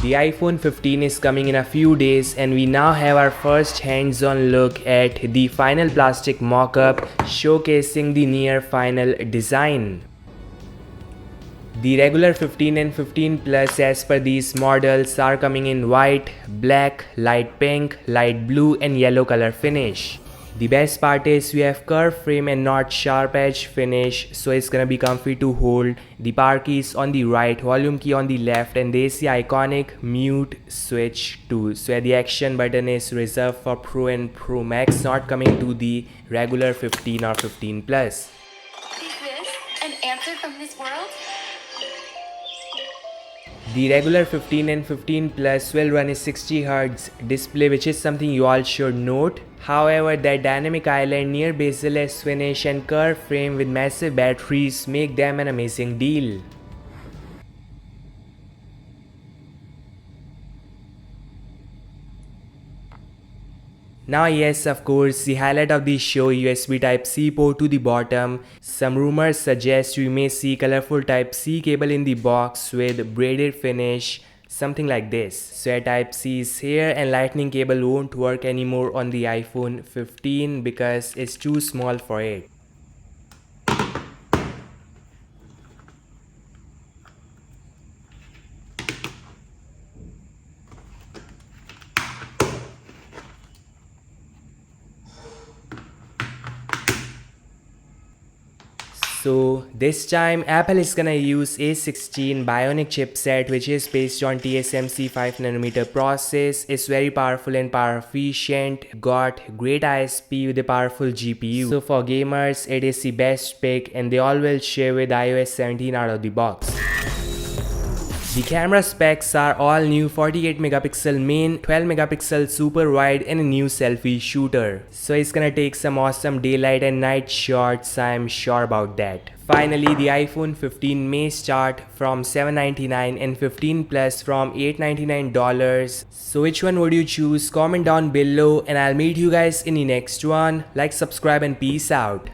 The iPhone 15 is coming in a few days and we now have our first hands-on look at the final plastic mock-up showcasing the near final design. The regular 15 and 15 Plus as per these models are coming in white, black, light pink, light blue and yellow color finish. The best part is we have curved frame and not sharp edge finish, so it's gonna be comfy to hold. The power key is on the right, volume key on the left, and there's the iconic mute switch too. So the action button is reserved for Pro and Pro Max, not coming to the regular 15 or 15 Plus. Is this an answer from this world? The regular 15 and 15 Plus will run a 60Hz display, which is something you all should note. However, that dynamic island, near bezel-less finish and curved frame with massive batteries make them an amazing deal. Now yes, of course, the highlight of the show, USB Type-C port to the bottom. Some rumors suggest we may see colorful Type-C cable in the box with braided finish, something like this. So a Type-C is here and lightning cable won't work anymore on the iPhone 15 because it's too small for it. So this time Apple is gonna use A17 Bionic chipset, which is based on TSMC 5nm process. It's very powerful and power efficient, got great ISP with a powerful GPU. So for gamers it is the best pick and they all will share with iOS 17 out of the box. The camera specs are all new: 48 megapixel main, 12 megapixel super wide and a new selfie shooter. So it's gonna take some awesome daylight and night shots, I'm sure about that. Finally, the iPhone 15 may start from $799 and 15 Plus from $899. So which one would you choose? Comment down below and I'll meet you guys in the next one. Like, subscribe and peace out.